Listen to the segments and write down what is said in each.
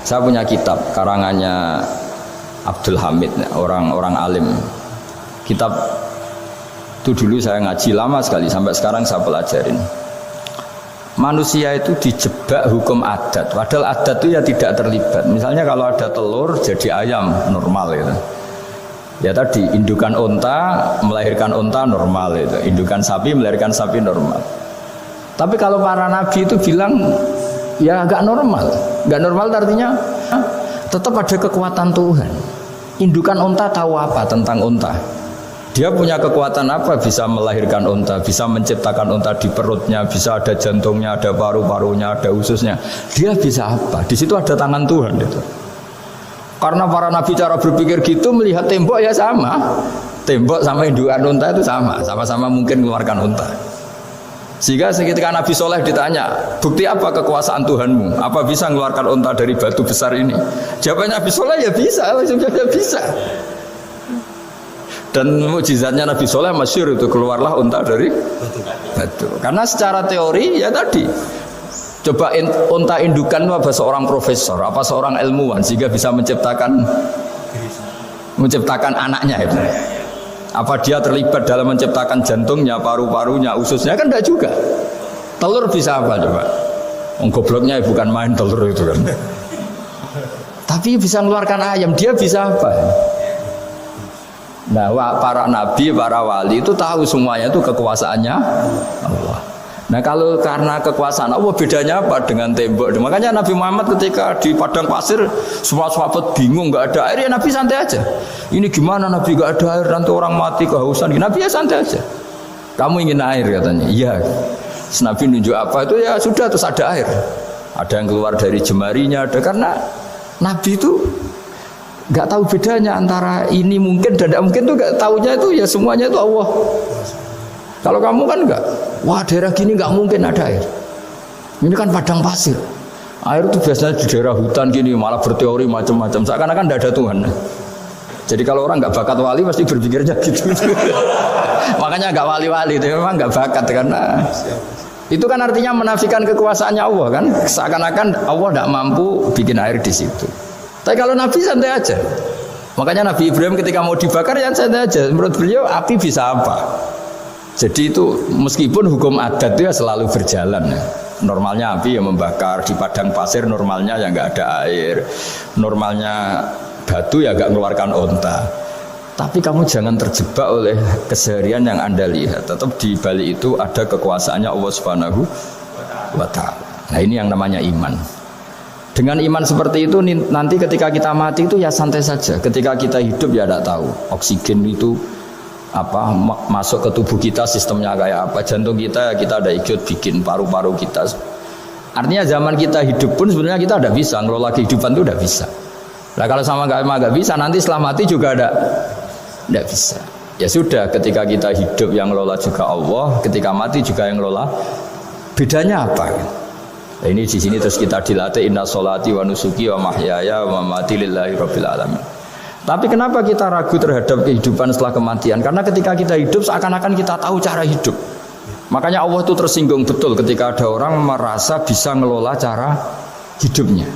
Saya punya kitab karangannya Abdul Hamid, orang alim. Kitab itu dulu saya ngaji lama sekali, sampai sekarang saya pelajarin. Manusia itu dijebak hukum adat, padahal adat itu ya tidak terlibat. Misalnya kalau ada telur jadi ayam normal gitu. Ya tadi indukan unta melahirkan unta normal itu, indukan sapi melahirkan sapi normal. Tapi kalau para nabi itu bilang ya agak normal. Enggak normal artinya tetap ada kekuatan Tuhan. Indukan unta tahu apa tentang unta? Dia punya kekuatan apa bisa melahirkan unta, bisa menciptakan unta di perutnya, bisa ada jantungnya, ada paru-parunya, ada ususnya. Dia bisa apa? Di situ ada tangan Tuhan itu. Karena para nabi cara berpikir gitu, melihat tembok ya sama. Tembok sama indukan unta itu sama-sama mungkin mengeluarkan unta. Sehingga ketika Nabi Soleh ditanya, bukti apa kekuasaan Tuhanmu? Apa bisa mengeluarkan unta dari batu besar ini? Jawabannya Nabi Soleh ya bisa, ya bisa. Dan mukjizatnya Nabi Soleh masyhur itu, keluarlah unta dari batu. Karena secara teori ya tadi, coba unta indukan itu apa seorang profesor, apa seorang ilmuwan sehingga bisa menciptakan anaknya itu. Apa dia terlibat dalam menciptakan jantungnya, paru-parunya, ususnya? Kan enggak juga. Telur bisa apa coba? Gobloknya bukan main telur itu kan. Tapi bisa mengeluarkan ayam, dia bisa apa? Nah, para nabi, para wali itu tahu semuanya itu kekuasaannya Allah. Nah, kalau karena kekuasaan Allah, bedanya apa dengan tembok? Makanya Nabi Muhammad ketika di padang pasir, semua sahabat bingung, nggak ada air, ya Nabi santai aja. Ini gimana Nabi nggak ada air, nanti orang mati kehausan. Nabi ya santai aja. Kamu ingin air katanya? Iya. Nabi nunjuk apa itu ya sudah, terus ada air. Ada yang keluar dari jemarinya, ada karena Nabi itu nggak tahu bedanya antara ini mungkin dan tidak mungkin tuh nggak tahunya itu ya semuanya itu Allah. Kalau kamu kan enggak, wah daerah gini enggak mungkin ada air. Ini kan padang pasir. Air itu biasanya di daerah hutan gini malah berteori macam-macam. Seakan-akan tidak ada Tuhan. Jadi kalau orang enggak bakat wali pasti berpikirnya gitu. Makanya enggak wali-wali itu memang enggak bakat karena itu kan artinya menafikan kekuasaannya Allah kan. Seakan-akan Allah enggak mampu bikin air di situ. Tapi kalau Nabi santai aja. Makanya Nabi Ibrahim ketika mau dibakar ya santai aja. Menurut beliau api bisa apa? Jadi itu meskipun hukum adat itu ya selalu berjalan ya. Normalnya api yang membakar di padang pasir, normalnya ya nggak ada air, normalnya batu ya nggak mengeluarkan unta. Tapi kamu jangan terjebak oleh keseharian yang Anda lihat. Tetap di balik itu ada kekuasaannya Allah Subhanahu wa Ta'ala. Nah ini yang namanya iman. Dengan iman seperti itu nanti ketika kita mati itu ya santai saja. Ketika kita hidup ya tidak tahu oksigen itu apa masuk ke tubuh kita sistemnya kayak apa, jantung kita ada ikut bikin, paru-paru kita. Artinya zaman kita hidup pun sebenarnya kita tidak bisa ngelola kehidupan itu, tidak bisa. Nah kalau sama nggak bisa, nanti setelah mati juga tidak bisa. Ya sudah, ketika kita hidup yang ngelola juga Allah, ketika mati juga yang ngelola. Bedanya apa? Nah, ini di sini terus kita dilatih inna sholati wa nusuki wa mahyaya wa mamati lillahi rabbil alamin. Tapi kenapa kita ragu terhadap kehidupan setelah kematian? Karena ketika kita hidup seakan-akan kita tahu cara hidup. Makanya Allah itu tersinggung betul ketika ada orang merasa bisa ngelola cara hidupnya.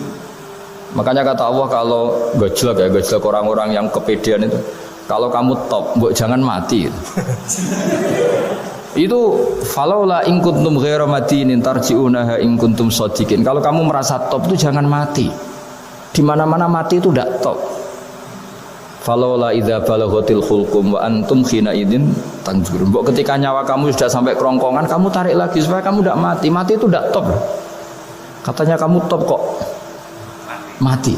Makanya kata Allah kalau gojlok orang-orang yang kepedean itu, kalau kamu top, jangan mati. Itu falaula in kuntum ghairu madinin tarji'unaha in kuntum shadiqin. Kalau kamu merasa top itu jangan mati. Di mana-mana mati itu tidak top. Falaula idza balaghatil khulqum wa antum khina idzin tanjurun. Mbok ketika nyawa kamu sudah sampai kerongkongan, kamu tarik lagi supaya kamu tidak mati. Mati itu tidak top. Katanya kamu top kok mati.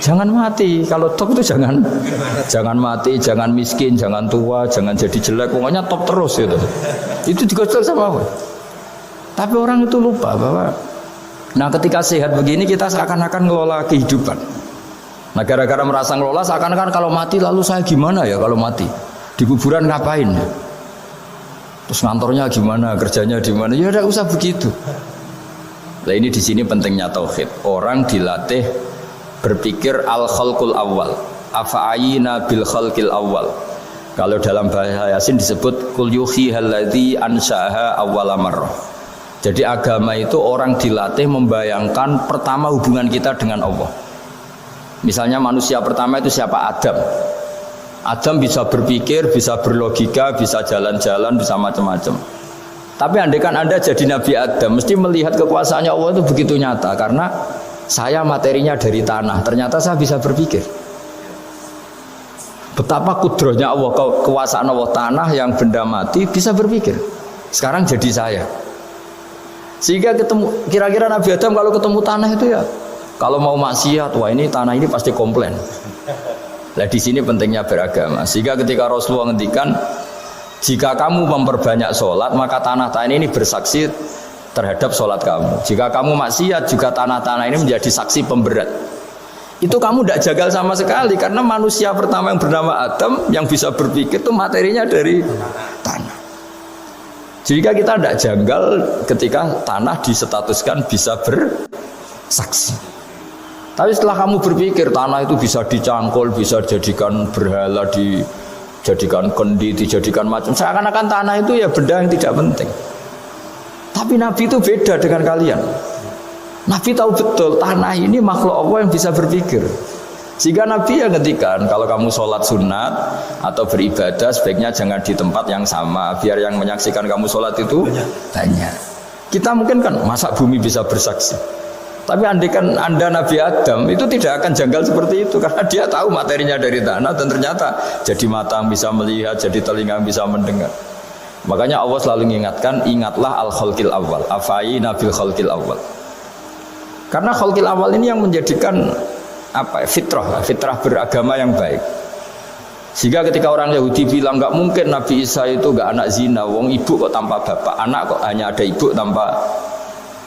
Jangan mati. Kalau top itu jangan mati, jangan miskin, jangan tua, jangan jadi jelek. Pokoknya top terus itu. Itu digosok sama Allah. Tapi orang itu lupa bahwa nah ketika sehat begini kita seakan-akan ngelola kehidupan. Nah gara-gara merasa ngelola seakan-akan kalau mati lalu saya gimana ya kalau mati? Di kuburan ngapain? Terus ngantornya gimana? Kerjanya di mana? Ya tidak usah begitu. Nah ini di sini pentingnya tauhid. Orang dilatih berpikir al-khalqul awal. Afa'ayina bil khalqil awal. Kalau dalam bahasa Yasin disebut kul yuhi alladzi ansha'aha awwala marrah. Jadi agama itu orang dilatih membayangkan pertama hubungan kita dengan Allah. Misalnya manusia pertama itu siapa? Adam. Adam bisa berpikir, bisa berlogika, bisa jalan-jalan, bisa macam-macam. Tapi andaikan Anda jadi Nabi Adam, mesti melihat kekuasaannya Allah itu begitu nyata. Karena saya materinya dari tanah, ternyata saya bisa berpikir. Betapa kudrohnya Allah, kekuasaan Allah, tanah yang benda mati bisa berpikir. Sekarang jadi saya. Sehingga ketemu, kira-kira Nabi Adam kalau ketemu tanah itu ya, kalau mau maksiat, wah ini tanah ini pasti komplain. Nah di sini pentingnya beragama. Sehingga ketika Rasulullah ngendikan, jika kamu memperbanyak sholat, maka tanah-tanah ini bersaksi terhadap sholat kamu. Jika kamu maksiat, juga tanah-tanah ini menjadi saksi pemberat. Itu kamu tidak jagal sama sekali, karena manusia pertama yang bernama Adam yang bisa berpikir itu materinya dari tanah. Jika kita tidak janggal ketika tanah disetatuskan bisa bersaksi. Tapi setelah kamu berpikir tanah itu bisa dicangkul, bisa dijadikan berhala, dijadikan kendi, dijadikan macam, seakan-akan tanah itu ya benda yang tidak penting. Tapi Nabi itu beda dengan kalian. Nabi tahu betul tanah ini makhluk Allah yang bisa berpikir. Sehingga Nabi yang ngendikan, kalau kamu sholat sunat atau beribadah sebaiknya jangan di tempat yang sama, biar yang menyaksikan kamu sholat itu banyak. Kita mungkin kan masa bumi bisa bersaksi. Tapi andaikan Anda Nabi Adam itu tidak akan janggal seperti itu, karena dia tahu materinya dari tanah dan ternyata jadi mata yang bisa melihat, jadi telinga yang bisa mendengar. Makanya Allah selalu mengingatkan, ingatlah al-khalqil awal, afai nabil khalqil awal. Karena khalqil awal ini yang menjadikan fitrah beragama yang baik. Sehingga ketika orang Yahudi bilang nggak mungkin Nabi Isa itu nggak anak zina, wong ibu kok tanpa bapak, anak kok hanya ada ibu tanpa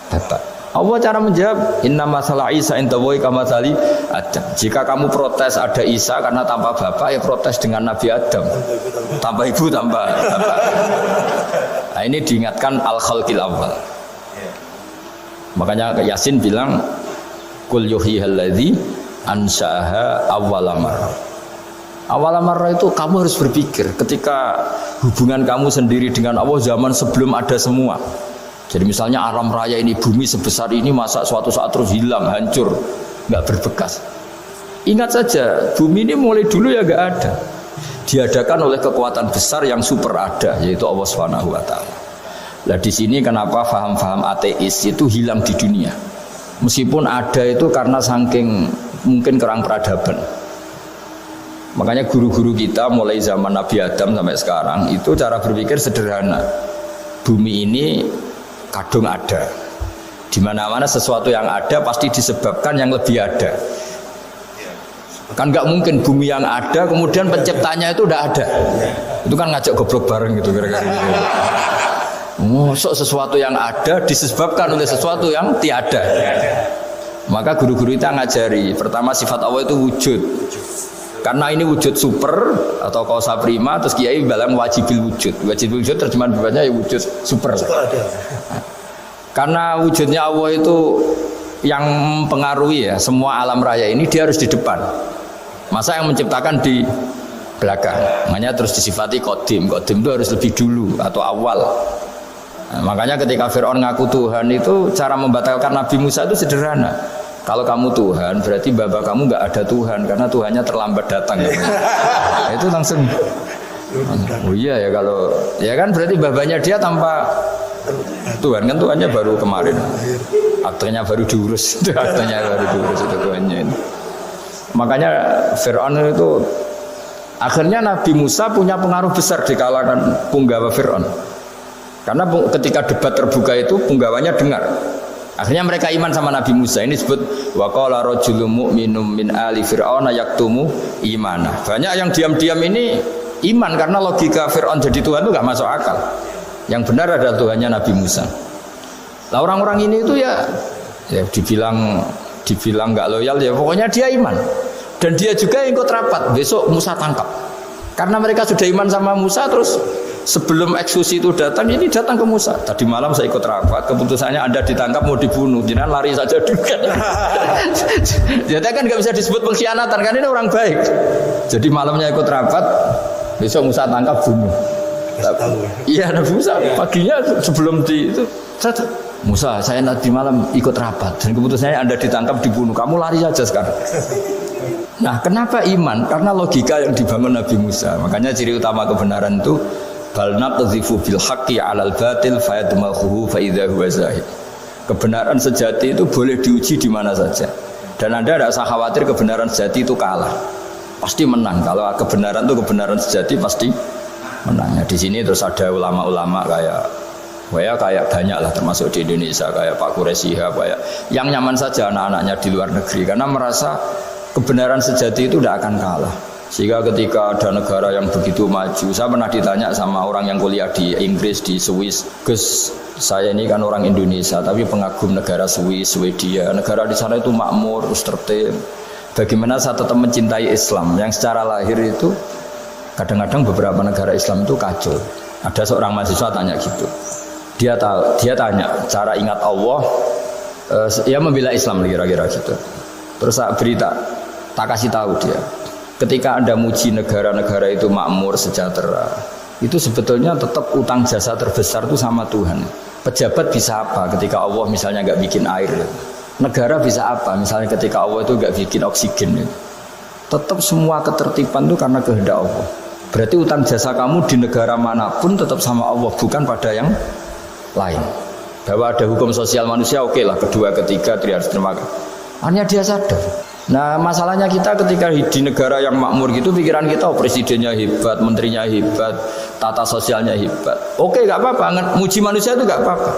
bapak. Allah cara menjawab, inna masalah Isa indallahi kamatsali Adam. Jika kamu protes ada Isa karena tanpa bapak, ya protes dengan Nabi Adam, tanpa ibu, tanpa bapak. Nah ini diingatkan al-khalqil awal. Makanya Yasin bilang, kul yuhyihalladzi ansa'aha awwala marrah. Awal marrah itu kamu harus berpikir ketika hubungan kamu sendiri dengan Allah zaman sebelum ada semua. Jadi misalnya alam raya ini, bumi sebesar ini, masa suatu saat terus hilang, hancur, nggak berbekas. Ingat saja, bumi ini mulai dulu ya nggak ada. Diadakan oleh kekuatan besar yang super ada, yaitu Allah Subhanahu Wa Taala. Nah di sini kenapa faham-faham ateis itu hilang di dunia. Meskipun ada itu karena saking mungkin kurang peradaban. Makanya guru-guru kita mulai zaman Nabi Adam sampai sekarang itu cara berpikir sederhana. Bumi ini kadung ada. Di mana-mana sesuatu yang ada pasti disebabkan yang lebih ada. Kan nggak mungkin bumi yang ada kemudian penciptanya itu udah ada. Itu kan ngajak goblok bareng gitu kira-kira gitu. Masuk sesuatu yang ada disebabkan oleh sesuatu yang tiada. Maka guru-guru kita ngajari, pertama sifat Allah itu wujud. Karena ini wujud super atau kausa prima, terus kiai bilang wajibil wujud. Wajibil wujud terjemahan bebasnya ya wujud super. Karena wujudnya Allah itu yang mempengaruhi ya semua alam raya ini, dia harus di depan. Masa yang menciptakan di belakang. Makanya terus disifati qadim. Qadim itu harus lebih dulu atau awal. Nah, makanya ketika Fir'aun ngaku Tuhan itu cara membatalkan Nabi Musa itu sederhana. Kalau kamu Tuhan berarti bapak kamu nggak ada Tuhan karena Tuhannya terlambat datang. Nah, itu langsung. Oh iya ya, kalau ya kan berarti babanya dia tanpa Tuhan, kan Tuhannya baru kemarin. Aktenya baru diurus, itu aktenya baru diurus itu Tuhannya ini. Makanya Fir'aun itu akhirnya Nabi Musa punya pengaruh besar di kalangan punggawa Fir'aun. Karena ketika debat terbuka itu punggawanya dengar. Akhirnya mereka iman sama Nabi Musa. Ini disebut wa qala rajulun mu'minun min ali fir'auna yaktumu imanah. Banyak yang diam-diam ini iman karena logika Fir'aun jadi Tuhan itu enggak masuk akal. Yang benar adalah Tuhannya Nabi Musa. Nah orang-orang ini itu ya dibilang enggak loyal ya pokoknya dia iman. Dan dia juga ikut rapat, besok Musa tangkap. Karena mereka sudah iman sama Musa terus sebelum eksekusi itu datang, ini datang ke Musa. Tadi malam saya ikut rapat, keputusannya Anda ditangkap mau dibunuh, jangan lari saja dulu kan. Jadi kan nggak bisa disebut pengkhianatan, kan ini orang baik. Jadi malamnya ikut rapat, besok Musa tangkap bunuh. Iya Nabi Musa paginya sebelum di itu, Musa saya nanti malam ikut rapat dan keputusannya Anda ditangkap dibunuh, kamu lari saja sekarang. Nah, kenapa iman? Karena logika yang dibangun Nabi Musa. Makanya ciri utama kebenaran itu bal naqdhifu bil haqqi 'alal batil fayadmaghuhu fa idza huwa zahid. Kebenaran sejati itu boleh diuji di mana saja. Dan Anda tidak usah khawatir kebenaran sejati itu kalah. Pasti menang. Kalau kebenaran itu kebenaran sejati pasti menang. Di sini terus ada ulama-ulama kayak banyak lah, termasuk di Indonesia kayak Pak Quraisy Shihab, kayak yang nyaman saja anak-anaknya di luar negeri karena merasa kebenaran sejati itu tidak akan kalah. Sehingga ketika ada negara yang begitu maju, saya pernah ditanya sama orang yang kuliah di Inggris, di Swiss, Gus, saya ini kan orang Indonesia tapi pengagum negara Swiss, Swedia, negara di sana itu makmur, terus tertib. Bagaimana saya tetap mencintai Islam yang secara lahir itu kadang-kadang beberapa negara Islam itu kacau. Ada seorang mahasiswa tanya gitu. Dia tanya cara ingat Allah, ya membela Islam kira-kira gitu. Terus saya berita, tak kasih tahu dia. Ketika Anda muji negara-negara itu makmur, sejahtera, itu sebetulnya tetap utang jasa terbesar itu sama Tuhan. Pejabat bisa apa ketika Allah misalnya nggak bikin air? Negara bisa apa misalnya ketika Allah itu nggak bikin oksigen? Tetap semua ketertiban itu karena kehendak Allah. Berarti utang jasa kamu di negara manapun tetap sama Allah, bukan pada yang lain. Bahwa ada hukum sosial manusia, oke lah, kedua, ketiga, harus terima kasih. Hanya dia sadar. Nah, masalahnya kita ketika di negara yang makmur gitu, pikiran kita, oh, presidennya hebat, menterinya hebat, tata sosialnya hebat. Oke, nggak apa-apa, muji manusia itu nggak apa-apa.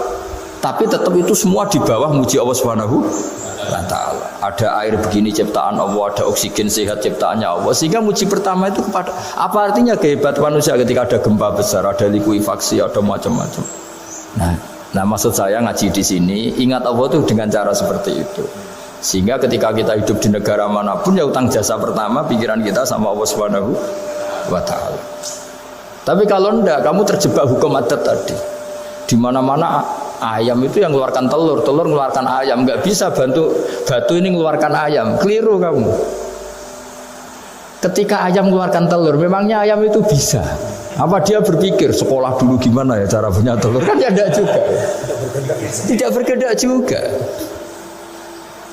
Tapi tetap itu semua di bawah muji Allah Subhanahu wa Ta'ala. Ada air begini ciptaan Allah, ada oksigen sehat ciptaannya Allah. Sehingga muji pertama itu kepada apa artinya kehebatan manusia ketika ada gempa besar, ada likuifaksi, ada macam-macam. Nah, maksud saya ngaji di sini, ingat Allah itu dengan cara seperti itu. Sehingga ketika kita hidup di negara manapun, ya utang jasa pertama pikiran kita sama Allah Subhanahu wa Ta'ala. Tapi kalau enggak, kamu terjebak hukum adat tadi. Di mana-mana ayam itu yang mengeluarkan telur, telur mengeluarkan ayam, nggak bisa bantu batu ini mengeluarkan ayam, keliru kamu. Ketika ayam mengeluarkan telur, memangnya ayam itu bisa? Apa dia berpikir sekolah dulu gimana ya cara punya telur? Kan tidak juga. Tidak bergerak juga.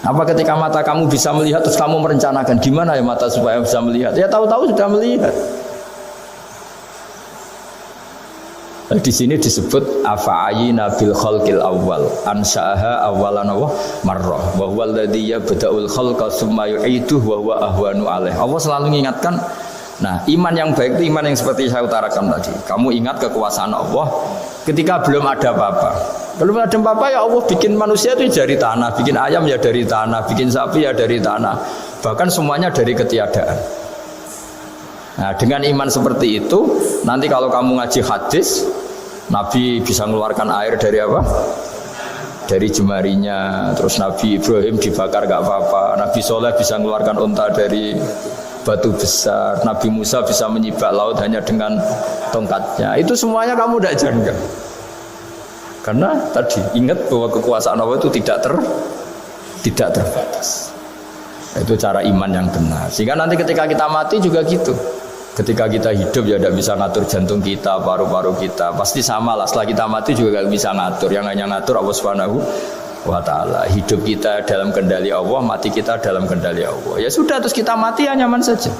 Apa ketika mata kamu bisa melihat terus kamu merencanakan gimana ya mata supaya bisa melihat? Ya tahu-tahu sudah melihat. Di sini disebut afa'ayina bil khalqil awal ansa'aha awalan wa marrah wa huwa alladhi yabda'ul khalqa tsumma yu'iduhu wa huwa ahwanu alaih. Allah selalu mengingatkan. Nah, iman yang baik itu iman yang seperti saya utarakan tadi. Kamu ingat kekuasaan Allah ketika belum ada apa-apa. Belum ada apa-apa ya Allah bikin manusia itu dari tanah, bikin ayam ya dari tanah, bikin sapi ya dari tanah. Bahkan semuanya dari ketiadaan. Nah, dengan iman seperti itu, nanti kalau kamu ngaji hadis, Nabi bisa mengeluarkan air dari apa? Dari jemarinya. Terus Nabi Ibrahim dibakar gak apa-apa. Nabi Soleh bisa mengeluarkan unta dari batu besar. Nabi Musa bisa menyibak laut hanya dengan tongkatnya. Itu semuanya kamu tidak janggal. Karena tadi ingat bahwa kekuasaan Allah itu tidak terbatas. Itu cara iman yang benar. Sehingga nanti ketika kita mati juga gitu. Ketika kita hidup ya tidak bisa ngatur jantung kita, paru-paru kita. Pasti sama lah. Setelah kita mati juga tidak bisa ngatur. Yang hanya ngatur Allah Subhanahu wa Ta'ala. Hidup kita dalam kendali Allah, mati kita dalam kendali Allah. Ya sudah, terus kita mati ya nyaman saja.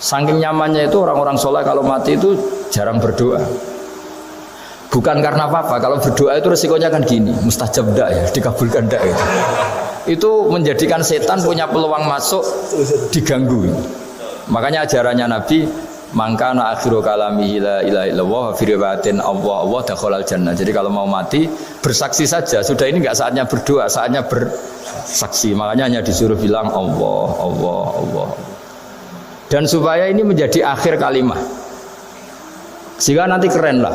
Saking nyamannya itu orang-orang soleh kalau mati itu jarang berdoa. Bukan karena apa-apa. Kalau berdoa itu resikonya kan gini, mustajab dak ya, dikabulkan dak itu. Itu menjadikan setan punya peluang masuk, diganggu. Makanya ajarannya Nabi, mangkana akhiru kalamihi la ilaha illallah wa fi riwayatin Allah dakhalal jannah. Jadi kalau mau mati bersaksi saja. Sudah ini enggak saatnya berdoa, saatnya bersaksi. Makanya hanya disuruh bilang Allah, Allah, Allah. Dan supaya ini menjadi akhir kalimat. Sehingga nanti keren lah.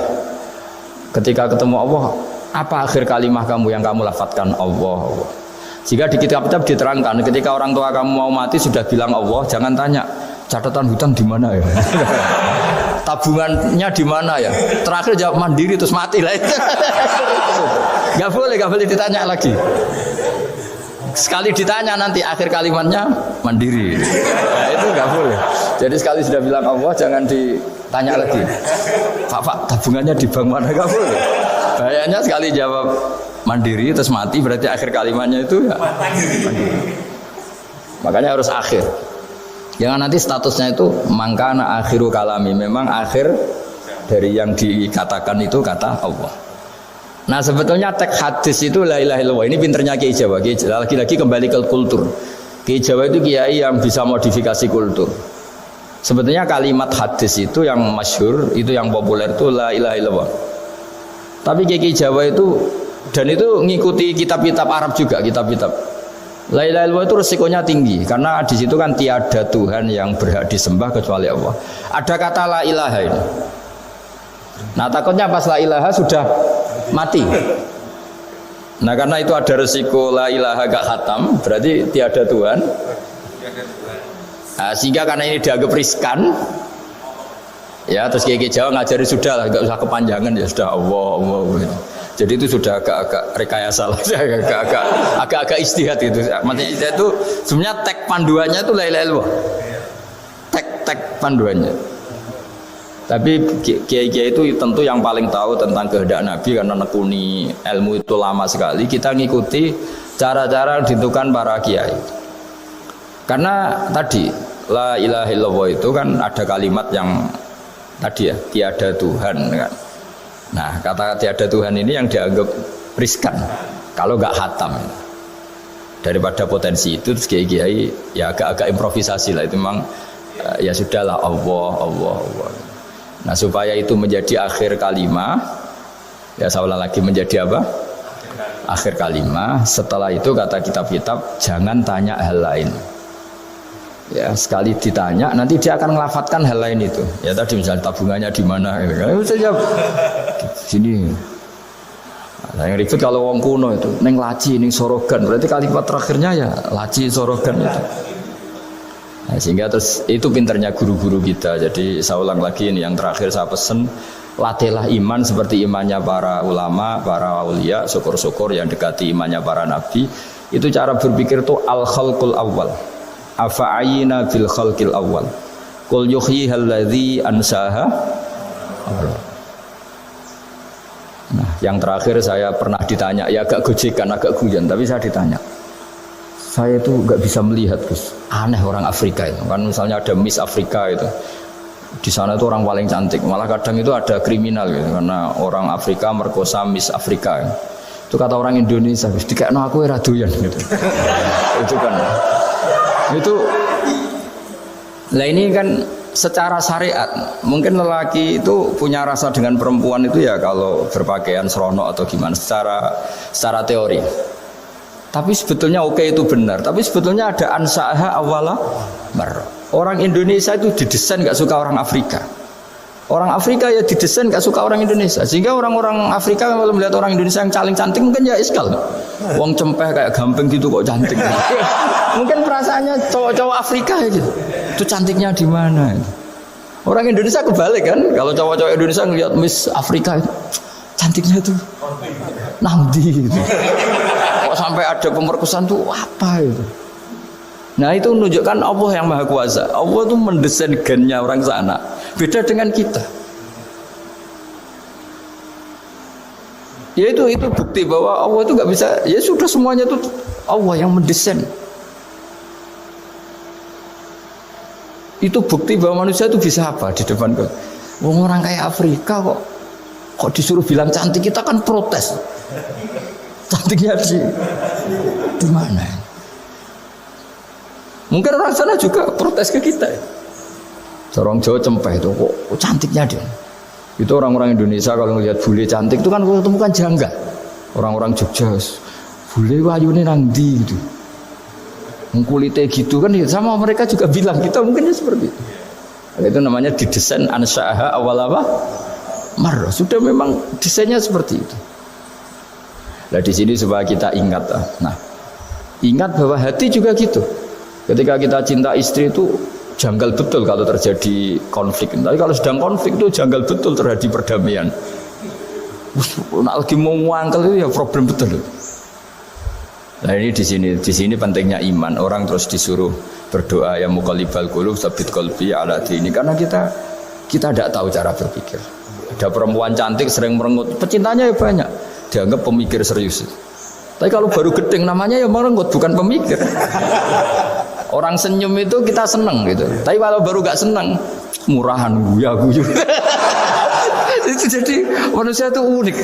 Ketika ketemu Allah, apa akhir kalimat kamu yang kamu lafadzkan Allah, Allah. Jika di kitab-kitab diterangkan, ketika orang tua kamu mau mati sudah bilang Allah, jangan tanya catatan hutang di mana ya, tabungannya di mana ya. Terakhir jawab mandiri terus mati lah. Gak boleh ditanya lagi. Sekali ditanya nanti akhir kalimatnya mandiri. Nah, itu gak boleh. Jadi sekali sudah bilang Allah jangan ditanya lagi. Pak, tabungannya di bank mana? Gak boleh. Bahayanya sekali jawab mandiri terus mati berarti akhir kalimatnya itu ya mandiri. Makanya harus akhir. Jangan nanti statusnya itu mangkana akhiru kalami, memang akhir dari yang dikatakan itu kata Allah. Nah sebetulnya teks hadis itu la ilaha illallah. Ini pinternya Kiai Jawa. Lagi-lagi kembali ke kultur. Kiai Jawa itu kiai yang bisa modifikasi kultur. Sebetulnya kalimat hadis itu yang masyhur, itu yang populer itu la ilaha illallah. Tapi Kiai Jawa itu, dan itu ngikuti kitab-kitab Arab juga, kitab-kitab. La ilaha illallah itu resikonya tinggi karena di situ kan tiada Tuhan yang berhak disembah kecuali Allah. Ada kata la ilaha ini. Nah takutnya pas la ilaha sudah mati. Nah karena itu ada resiko la ilaha gak khatam, berarti tiada Tuhan. Nah, sehingga karena ini dianggap riskan, ya terus Kiai Jawa ngajari sudah lah, gak usah kepanjangan ya sudah Allah gitu. Jadi itu sudah agak-agak rekayasa lah, agak-agak istihad gitu. Maksudnya itu sebenarnya teks panduannya itu la ilaha illallah. Teks panduannya. Tapi kiai-kiai itu tentu yang paling tahu tentang kehendak Nabi karena nekuni ilmu itu lama sekali. Kita ngikuti cara-cara ditentukan para kiai. Karena tadi la ilaha illallah itu kan ada kalimat yang tadi ya, tiada Tuhan kan. Nah kata tiada Tuhan ini yang dianggap riskan kalau nggak khatam. Daripada potensi itu terus kiai-kiai ya agak-agak improvisasi lah, itu memang ya sudahlah Allah. Nah supaya itu menjadi akhir kalimah, ya saya ulang lagi menjadi apa? Akhir kalimah. Setelah itu kata kitab-kitab jangan tanya hal lain. Ya sekali ditanya nanti dia akan melafatkan hal lain itu. Ya tadi misalnya tabungannya di mana? Saja sini. Nah, yang ribet kalau wong kuno itu neng laci, neng sorogan. Berarti kalimat terakhirnya ya laci sorogan itu. Nah, sehingga terus itu pinternya guru-guru kita. Jadi saya ulang lagi ini yang terakhir saya pesen, latihlah iman seperti imannya para ulama, para aulia, syukur-syukur yang dekati imannya para nabi. Itu cara berpikir itu al-khalqul awal. Afa'ayina bil khalqil awal. Qul yuhyihal ladzi ansaha. Nah, yang terakhir saya pernah ditanya, ya agak gojekan, agak guyon, tapi saya ditanya. Saya itu nggak bisa melihat, Gus. Aneh orang Afrika itu. Kan misalnya ada Miss Afrika itu. Di sana itu orang paling cantik. Malah kadang itu ada kriminal gitu, karena orang Afrika merkosa Miss Afrika. Itu kata orang Indonesia, Gus, dikekno aku ora doyan gitu. Itu kan. Itu lah ini kan secara syariat mungkin lelaki itu punya rasa dengan perempuan itu ya kalau berpakaian serono atau gimana secara teori. Tapi sebetulnya oke itu benar. Tapi sebetulnya ada ansaha awala mar. Orang Indonesia itu didesain nggak suka orang Afrika. Orang Afrika ya didesain nggak suka orang Indonesia. Sehingga orang-orang Afrika kalau melihat orang Indonesia yang caling cantik mungkin ya iskal. Wong cempeh kayak gampang gitu kok cantik. Mungkin perasaannya cowok-cowok Afrika ya gitu. Itu cantiknya di mana? Orang Indonesia kebalik kan? Kalau cowok-cowok Indonesia ngelihat Miss Afrika itu cantiknya itu nangdi gitu. Kok sampai ada pemerkosaan tuh apa itu? Nah itu menunjukkan Allah yang Maha Kuasa. Allah itu mendesain gennya orang sana. Beda dengan kita. Ya itu bukti bahwa Allah itu nggak bisa. Ya sudah semuanya itu Allah yang mendesain. Itu bukti bahwa manusia itu bisa apa di depan kau. Wong orang kayak Afrika kok disuruh bilang cantik, kita kan protes. Cantiknya di mana? Mungkin orang sana juga protes ke kita. Orang Jawa cempeh itu kok cantiknya dia. Itu orang-orang Indonesia kalau ngelihat bule cantik itu kan ketemu kan janggal. Orang-orang Jogja, bule wayune nang ndi gitu. Kulitnya gitu kan ya, sama mereka juga bilang kita mungkin seperti itu. Itu namanya didesain ansyaha awal apa? Marrah. Sudah memang desainnya seperti itu. Nah di sini supaya kita ingat. Nah, ingat bahwa hati juga gitu. Ketika kita cinta istri itu janggal betul kalau terjadi konflik. Tapi kalau sedang konflik itu janggal betul terjadi perdamaian. Nak lagi mau ngangkel itu ya problem betul. Nah ini di sini pentingnya iman. Orang terus disuruh berdoa ya muqallibal qulub tsabbit qalbi ala dini, karena kita tidak tahu cara berpikir. Ada perempuan cantik sering merengut, pecintanya ya banyak, dianggap pemikir serius. Tapi kalau baru gedeng namanya ya merengut, bukan pemikir. Orang senyum itu kita seneng gitu. Tapi kalau baru gak seneng, murahan guyu. Itu jadi manusia itu unik.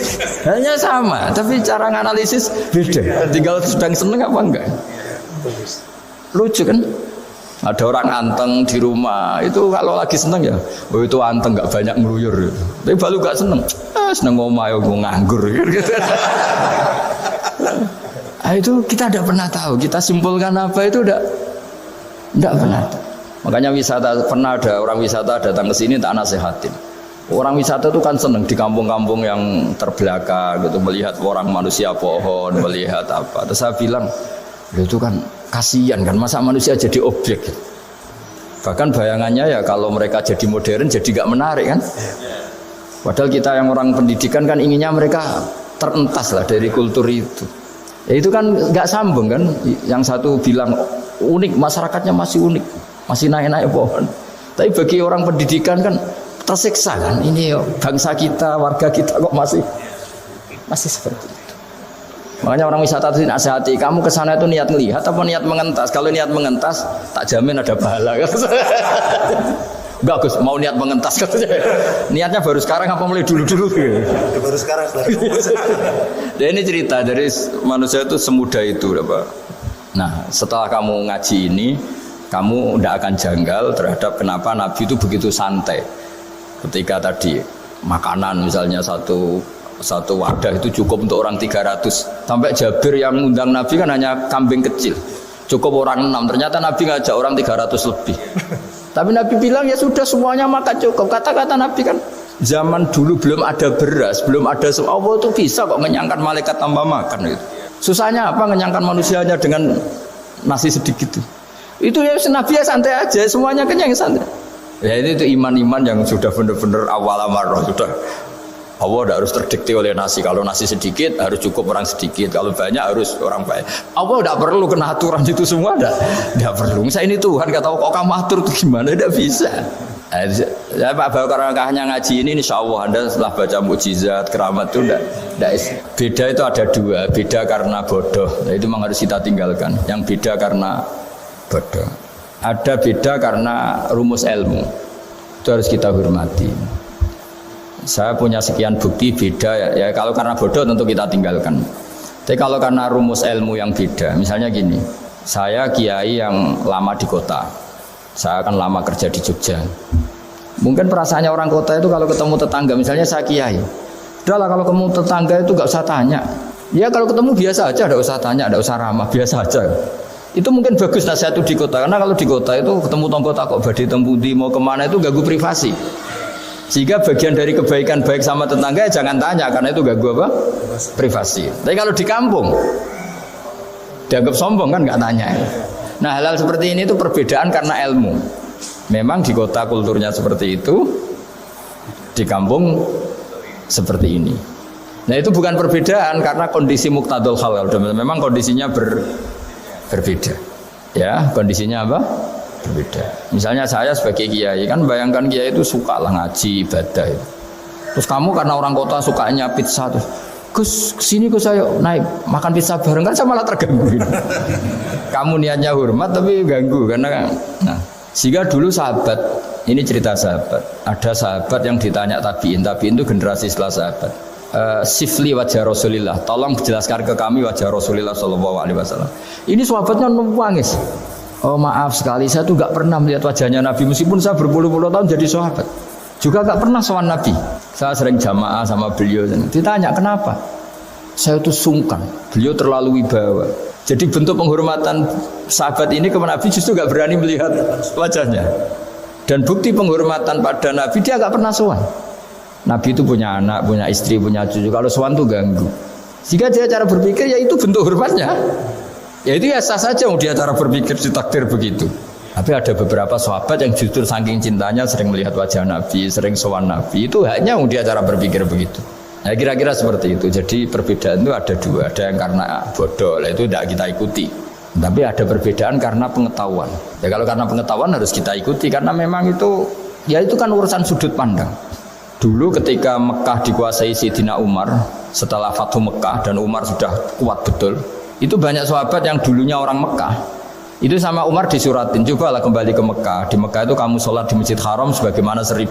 Hanya sama, tapi cara nganalisis beda. Tinggal sedang seneng apa enggak. Lucu kan? Ada orang anteng di rumah itu kalau lagi seneng ya, oh itu anteng nggak banyak ngeluyur. Tapi baru nggak seneng, seneng ngomong gue nganggur. Gitu. Nah, itu kita tidak pernah tahu. Kita simpulkan apa itu tidak pernah. Makanya wisata pernah ada orang wisata datang ke sini tak nasihatin. Orang wisata itu kan seneng di kampung-kampung yang terbelakang gitu melihat orang manusia pohon, melihat apa. Terus saya bilang, itu kan kasihan kan masa manusia jadi objek. Bahkan bayangannya ya kalau mereka jadi modern jadi gak menarik kan. Padahal kita yang orang pendidikan kan inginnya mereka terentas lah dari kultur itu. Ya itu kan gak sambung kan. Yang satu bilang unik, masyarakatnya masih unik, masih naik-naik pohon. Tapi bagi orang pendidikan kan tersiksa kan. Ini bangsa kita, warga kita kok masih seperti itu. Makanya orang wisata itu nasihati, kamu kesana itu niat melihat apa niat mengentas? Kalau niat mengentas, tak jamin ada pahala. Enggak Gus, mau niat mengentas katanya. Niatnya baru sekarang apa mulai dulu-dulu? Baru sekarang. Dan ini cerita dari manusia itu semudah itu, Pak. Nah, setelah kamu ngaji ini, kamu tidak akan janggal terhadap kenapa Nabi itu begitu santai. Ketika tadi makanan misalnya satu wadah itu cukup untuk orang 300. Sampai Jabir yang undang Nabi kan hanya kambing kecil, cukup orang 6. Ternyata Nabi ngajak orang 300 lebih. Tapi Nabi bilang ya sudah semuanya makan cukup. Kata-kata Nabi kan zaman dulu belum ada beras, belum ada Allah itu bisa kok mengenyangkan malaikat tanpa makan gitu. Susahnya apa mengenyangkan manusianya dengan nasi sedikit itu ya Nabi ya santai aja, semuanya kenyang santai. Ya itu iman-iman yang sudah benar-benar awal amarah sudah. Allah tidak harus terdikte oleh nasi. Kalau nasi sedikit harus cukup orang sedikit. Kalau banyak harus orang banyak. Allah tidak perlu kena aturan itu semua. Tidak perlu. Misalnya ini Tuhan kata kok kamu atur itu gimana? Tidak bisa. Ya Pak Bakarangkahnya ngaji ini insya Allah Anda setelah baca mukjizat keramat itu tidak. Beda itu ada dua. Beda karena bodoh. Nah, itu memang harus kita tinggalkan. Yang beda karena bodoh. Ada beda karena rumus ilmu. Itu harus kita hormati. Saya punya sekian bukti beda ya kalau karena bodoh tentu kita tinggalkan. Tapi kalau karena rumus ilmu yang beda, misalnya gini, saya kiai yang lama di kota, saya akan lama kerja di Jogja. Mungkin perasaannya orang kota itu kalau ketemu tetangga, misalnya saya kiai, udahlah kalau ketemu tetangga itu gak usah tanya. Ya kalau ketemu biasa aja, gak usah tanya, gak usah ramah, biasa aja. Itu mungkin bagus nasihat itu di kota, karena kalau di kota itu ketemu tonggo takok badhe tempundi mau kemana itu ganggu privasi. Sehingga bagian dari kebaikan baik sama tetangga ya jangan tanya karena itu ganggu apa? Privasi. Tapi kalau di kampung dianggap sombong kan nggak tanya. Nah hal-hal seperti ini itu perbedaan karena ilmu. Memang di kota kulturnya seperti itu, di kampung seperti ini. Nah itu bukan perbedaan karena kondisi muqtadul hal. Memang kondisinya berbeda. Ya kondisinya apa? Berbeda. Misalnya saya sebagai kiai kan bayangkan kiai itu suka lah ngaji ibadah itu. Terus kamu karena orang kota sukanya pizza terus Gus kesini Gus ayo naik makan pizza bareng kan saya malah terganggu. Kamu niatnya hormat tapi ganggu karena sehingga dulu sahabat ini cerita sahabat ada sahabat yang ditanya tabiin itu generasi setelah sahabat sifli wajah Rasulillah tolong jelaskan ke kami wajah Rasulillah Shallallahu Alaihi Wasallam. Ini sahabatnya nangis. Oh maaf sekali, saya tuh gak pernah melihat wajahnya Nabi meskipun saya berpuluh-puluh tahun jadi sahabat. Juga gak pernah sowan Nabi. Saya sering jamaah sama beliau. Ditanya kenapa? Saya tuh sungkan. Beliau terlalu wibawa. Jadi bentuk penghormatan sahabat ini ke Nabi justru gak berani melihat wajahnya. Dan bukti penghormatan pada Nabi dia gak pernah sowan. Nabi itu punya anak, punya istri, punya cucu. Kalau sowan tuh ganggu. Jika dia cara berpikir ya itu bentuk hormatnya. Ya itu ya sah saja dia cara berpikir ditakdir begitu. Tapi ada beberapa sahabat yang justru saking cintanya sering melihat wajah Nabi, sering sowan Nabi. Itu haknya dia cara berpikir begitu. Nah kira-kira seperti itu. Jadi perbedaan itu ada dua. Ada yang karena bodoh, itu tidak kita ikuti. Tapi ada perbedaan karena pengetahuan. Ya kalau karena pengetahuan harus kita ikuti karena memang itu ya itu kan urusan sudut pandang. Dulu ketika Mekah dikuasai Sayyidina Umar setelah Fathu Mekah dan Umar sudah kuat betul. Itu banyak sahabat yang dulunya orang Mekah Itu sama Umar disuratin, cobalah kembali ke Mekah. Di Mekah itu kamu sholat di Masjid Haram sebagaimana 1000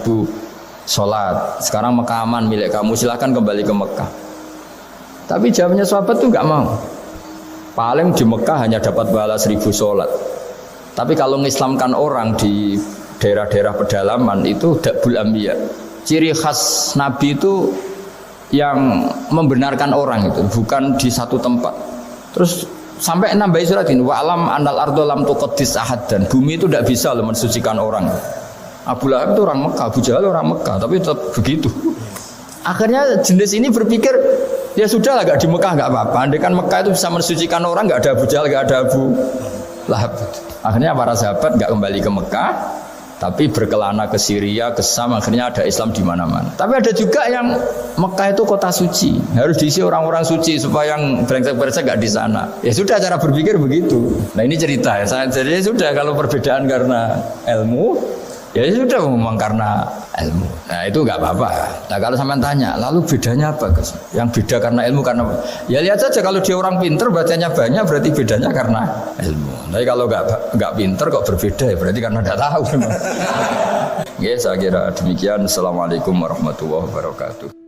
sholat. Sekarang Mekah aman milik kamu, silahkan kembali ke Mekah. Tapi jawabnya sahabat tuh nggak mau. Paling di Mekah hanya dapat pahala 1000 sholat. Tapi kalau mengislamkan orang di daerah-daerah pedalaman itu dakbul anbiya. Ciri khas Nabi itu yang membenarkan orang itu, bukan di satu tempat. Terus sampai nambahin surat ini, wa alam anal ardo lam tuqaddis ahad, dan bumi itu tidak bisa loh mensucikan orang. Abu Lahab itu orang Mekah, Abu Jahal orang Mekah, tapi tetap begitu. Akhirnya jenis ini berpikir, ya sudah lah, gak di Mekah gak apa-apa. Andai kan Mekah itu bisa mensucikan orang, gak ada Abu Jahal, gak ada Abu Lahab. Akhirnya para sahabat gak kembali ke Mekah, tapi berkelana ke Syria, ke Sam. Akhirnya ada Islam di mana-mana. Tapi ada juga yang Mekah itu kota suci, harus diisi orang-orang suci supaya yang brengsek-brengsek gak di sana. Ya sudah, cara berpikir begitu. Nah ini cerita ya. Jadi sudah, kalau perbedaan karena ilmu, ya sudah memang karena ilmu. Nah itu nggak apa-apa. Nah kalau sampean tanya, lalu bedanya apa, Gus? Yang beda karena ilmu karena apa? Ya lihat saja, kalau dia orang pinter bacanya banyak, berarti bedanya karena ilmu. Tapi kalau nggak pinter kok berbeda, ya berarti karena nggak tahu. Ya saya kira demikian. Assalamualaikum warahmatullahi wabarakatuh.